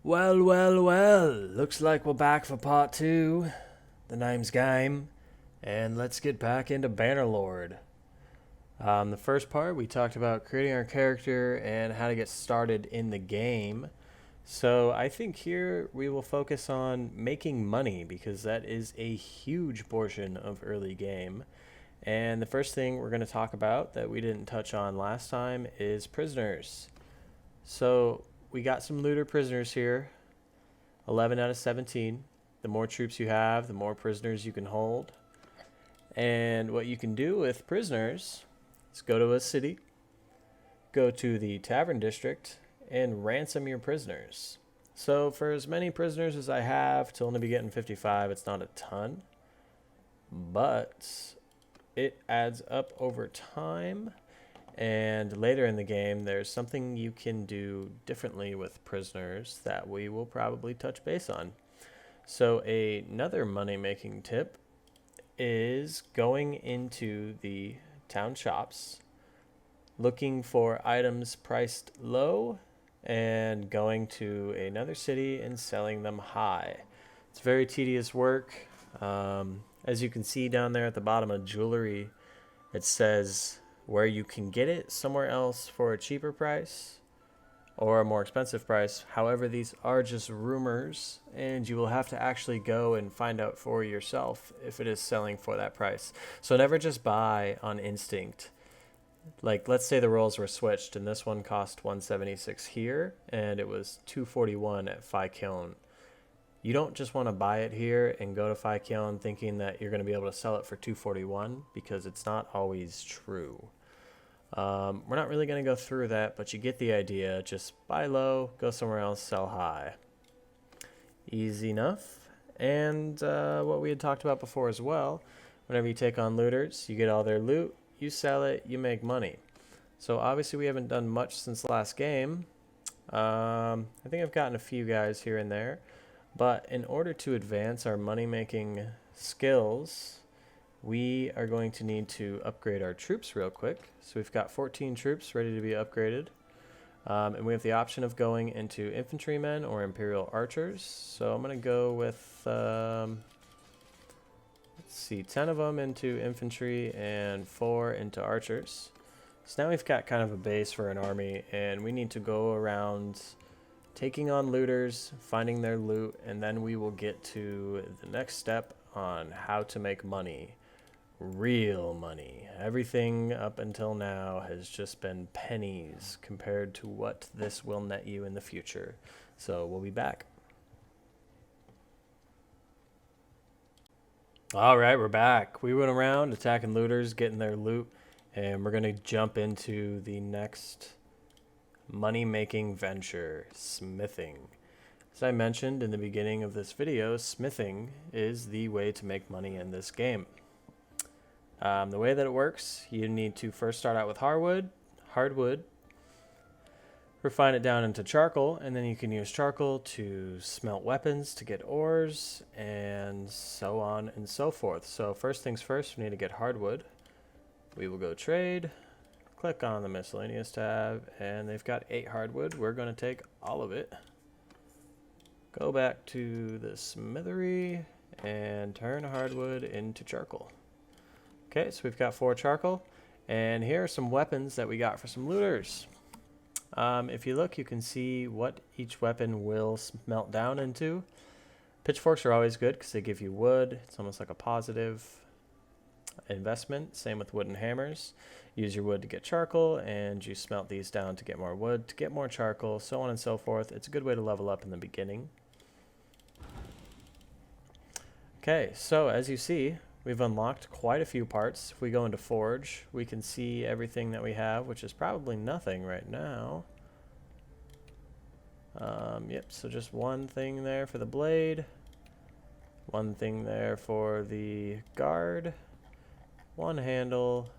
Well, well, well. Looks like we're back for part two. The name's Game. And let's get back into Bannerlord. The first part, we talked about creating our character and how to get started in the game. So I think here we will focus on making money because that is a huge portion of early game. And the first thing we're going to talk about that we didn't touch on last time is prisoners. So we got some looter prisoners here. 11 out of 17. The more troops you have, the more prisoners you can hold. And what you can do with prisoners is go to a city, go to the tavern district, and ransom your prisoners. So for as many prisoners as I have, to only be getting 55, it's not a ton. But it adds up over time. And later in the game, there's something you can do differently with prisoners that we will probably touch base on. So another money-making tip is going into the town shops, looking for items priced low, and going to another city and selling them high. It's very tedious work. As you can see down there at the bottom of jewelry, it says where you can get it somewhere else for a cheaper price or a more expensive price. However, these are just rumors, and you will have to actually go and find out for yourself if it is selling for that price. So never just buy on instinct. Like, let's say the roles were switched and this one cost 176 here and it was 241 at Phi-Kiln. You don't just want to buy it here and go to Phi-Kiln thinking that you're going to be able to sell it for 241 because it's not always true. We're not really going to go through that, but you get the idea. Just buy low, go somewhere else, sell high. Easy enough. And what we had talked about before as well, whenever you take on looters, you get all their loot, you sell it, you make money. So obviously we haven't done much since last game. I think I've gotten a few guys here and there. But in order to advance our money-making skills, we are going to need to upgrade our troops real quick. So we've got 14 troops ready to be upgraded. And we have the option of going into infantrymen or imperial archers. So I'm going to go with, let's see, 10 of them into infantry and 4 into archers. So now we've got kind of a base for an army, and we need to go around taking on looters, finding their loot, and then we will get to the next step on how to make money. Real money. Everything up until now has just been pennies compared to what this will net you in the future. So we'll be back. All right, we're back. We went around attacking looters, getting their loot, and we're going to jump into the next money-making venture, smithing. As I mentioned in the beginning of this video, smithing is the way to make money in this game. The way that it works, you need to first start out with hardwood, refine it down into charcoal, and then you can use charcoal to smelt weapons, to get ores, and so on and so forth. So first things first, we need to get hardwood. We will go trade, click on the miscellaneous tab, and they've got 8 hardwood. We're going to take all of it. Go back to the smithery and turn hardwood into charcoal. Okay, so we've got 4 charcoal, and here are some weapons that we got for some looters. If you look, you can see what each weapon will smelt down into. Pitchforks are always good because they give you wood. It's almost like a positive investment. Same with wooden hammers. Use your wood to get charcoal, and you smelt these down to get more wood, to get more charcoal, so on and so forth. It's a good way to level up in the beginning. Okay, so as you see, we've unlocked quite a few parts. If we go into Forge, we can see everything that we have, which is probably nothing right now. Yep, so just one thing there for the blade, one thing there for the guard, one handle,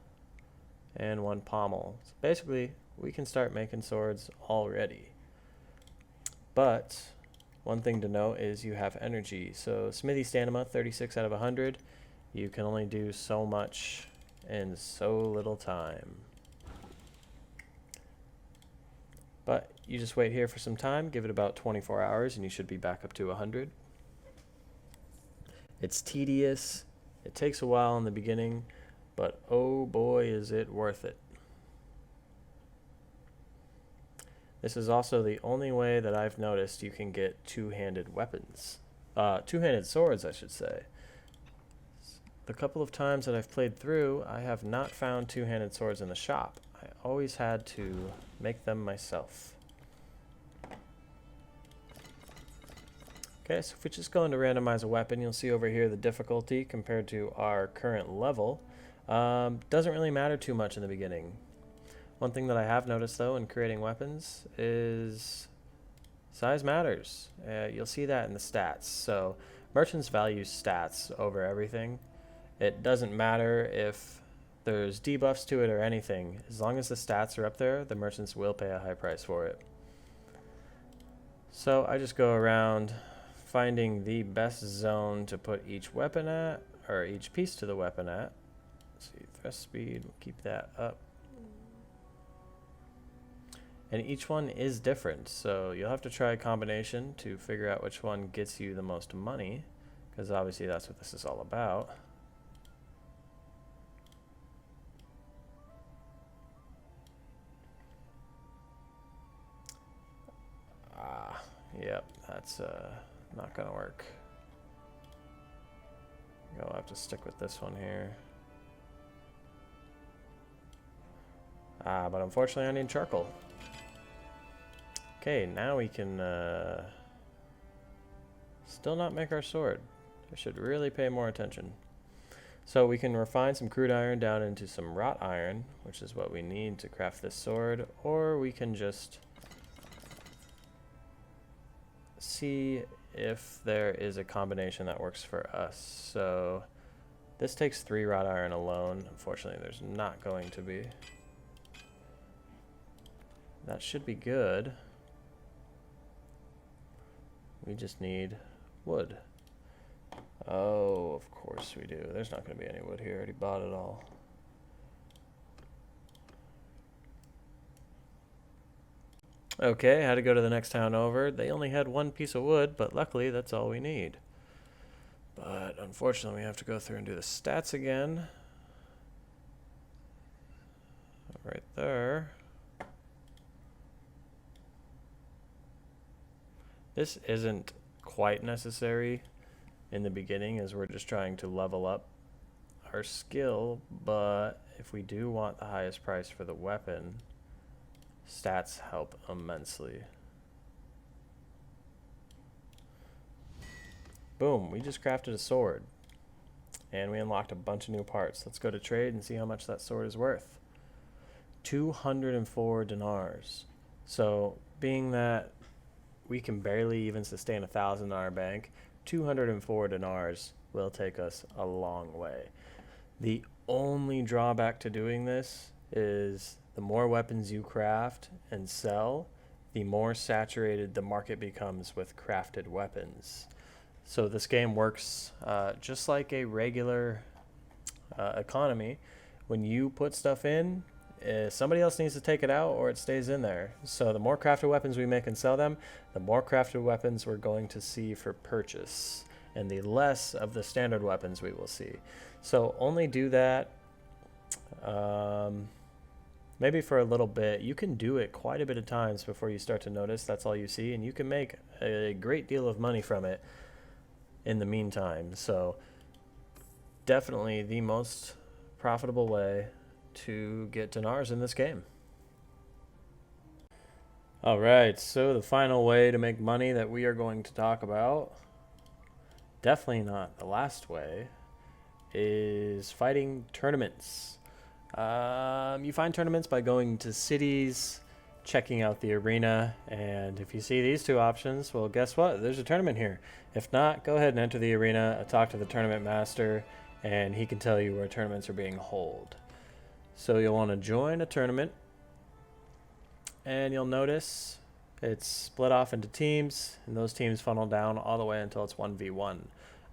and one pommel. So basically, we can start making swords already. But one thing to note is you have energy. So smithy stamina, 36 out of 100. You can only do so much in so little time. But you just wait here for some time, give it about 24 hours, and you should be back up to 100. It's tedious. It takes a while in the beginning, but oh boy, is it worth it. This is also the only way that I've noticed you can get two-handed weapons. Two-handed swords, I should say. The couple of times that I've played through, I have not found two-handed swords in the shop. I always had to make them myself. Okay, so if we just go into randomize a weapon, you'll see over here the difficulty compared to our current level. Doesn't really matter too much in the beginning. One thing that I have noticed though in creating weapons is size matters. You'll see that in the stats. So merchants value stats over everything. It doesn't matter if there's debuffs to it or anything. As long as the stats are up there, the merchants will pay a high price for it. So I just go around finding the best zone to put each weapon at, or each piece to the weapon at. Let's see, thrust speed, we'll keep that up. And each one is different, so you'll have to try a combination to figure out which one gets you the most money, because obviously that's what this is all about. Yep, that's not gonna work. I'll have to stick with this one here. But unfortunately I need charcoal. Okay, now we can still not make our sword. I should really pay more attention. So we can refine some crude iron down into some wrought iron, which is what we need to craft this sword, or we can just see if there is a combination that works for us. So this takes 3 wrought iron alone. Unfortunately, there's not going to be. That should be good. We just need wood. Oh, of course we do. There's not going to be any wood here. I already bought it all. Okay, I had to go to the next town over. They only had 1 piece of wood, but luckily that's all we need. But unfortunately we have to go through and do the stats again. Right there. This isn't quite necessary in the beginning as we're just trying to level up our skill, but if we do want the highest price for the weapon, stats help immensely. Boom, we just crafted a sword and we unlocked a bunch of new parts. Let's go to trade and see how much that sword is worth. 204 dinars. So being that we can barely even sustain 1,000 in our bank, 204 dinars will take us a long way. The only drawback to doing this is the more weapons you craft and sell, the more saturated the market becomes with crafted weapons. So this game works just like a regular economy. When you put stuff in, somebody else needs to take it out or it stays in there. So the more crafted weapons we make and sell them, the more crafted weapons we're going to see for purchase, and the less of the standard weapons we will see. So only do that maybe for a little bit. You can do it quite a bit of times before you start to notice that's all you see, and you can make a great deal of money from it in the meantime. So definitely the most profitable way to get dinars in this game. Alright, so the final way to make money that we are going to talk about, definitely not the last way, is fighting tournaments. You find tournaments by going to cities, checking out the arena, and if you see these 2 options, well, guess what? There's a tournament here. If not, go ahead and enter the arena, talk to the tournament master, and he can tell you where tournaments are being held. So you'll want to join a tournament, and you'll notice it's split off into teams, and those teams funnel down all the way until it's 1v1.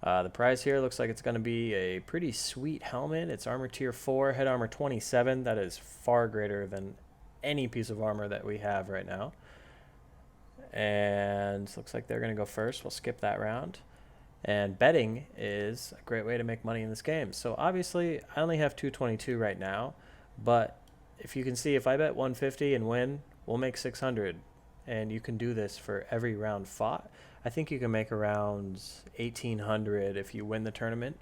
The prize here looks like it's going to be a pretty sweet helmet. It's armor tier 4, head armor 27. That is far greater than any piece of armor that we have right now. And looks like they're going to go first. We'll skip that round. And betting is a great way to make money in this game. So obviously, I only have 222 right now, but if you can see, if I bet 150 and win, we'll make 600. And you can do this for every round fought. I think you can make around 1,800 if you win the tournament.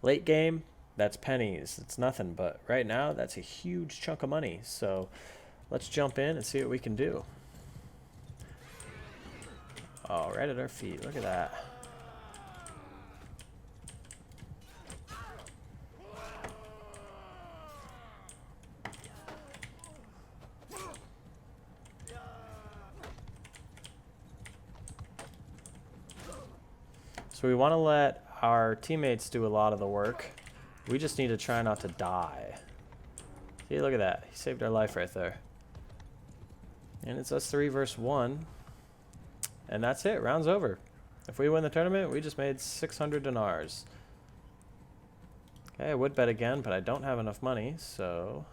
Late game, that's pennies. It's nothing, but right now, that's a huge chunk of money. So let's jump in and see what we can do. Oh, right at our feet. Look at that. So we want to let our teammates do a lot of the work. We just need to try not to die. See, look at that. He saved our life right there. And it's us 3 versus 1. And that's it. Round's over. If we win the tournament, we just made 600 dinars. Okay, I would bet again, but I don't have enough money, so...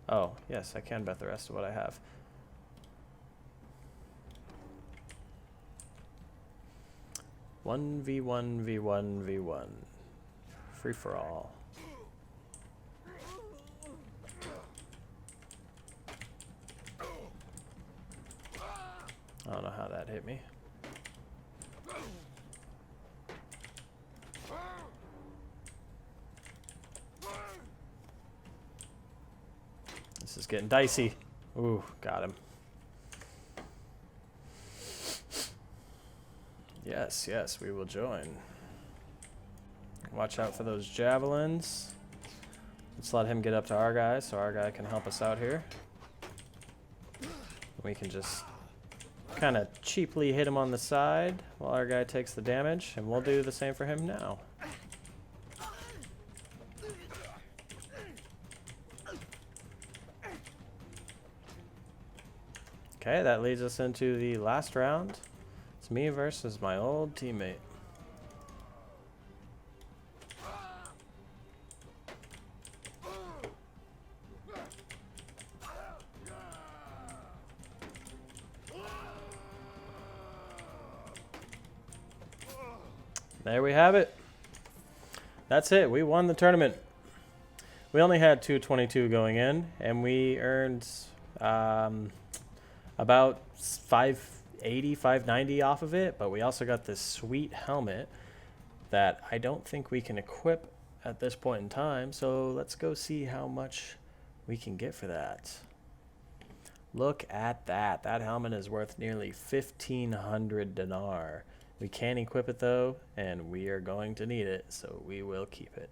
Oh, yes, I can bet the rest of what I have. One v1 free for all. I don't know how that hit me. This is getting dicey. Ooh, got him. Yes, yes, we will join. Watch out for those javelins. Let's let him get up to our guy so our guy can help us out here. We can just kind of cheaply hit him on the side while our guy takes the damage, and we'll do the same for him now. Okay, that leads us into the last round. It's me versus my old teammate. There we have it. That's it. We won the tournament. We only had 222 going in, and we earned about 580, 590 off of it, but we also got this sweet helmet that I don't think we can equip at this point in time, so let's go see how much we can get for that. Look at that. That helmet is worth nearly 1,500 dinar. We can't equip it though, and we are going to need it, so we will keep it.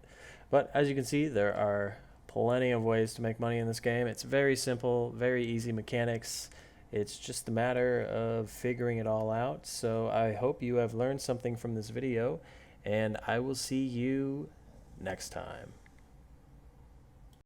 But as you can see, there are plenty of ways to make money in this game. It's very simple, very easy mechanics. It's just a matter of figuring it all out. So I hope you have learned something from this video, and I will see you next time.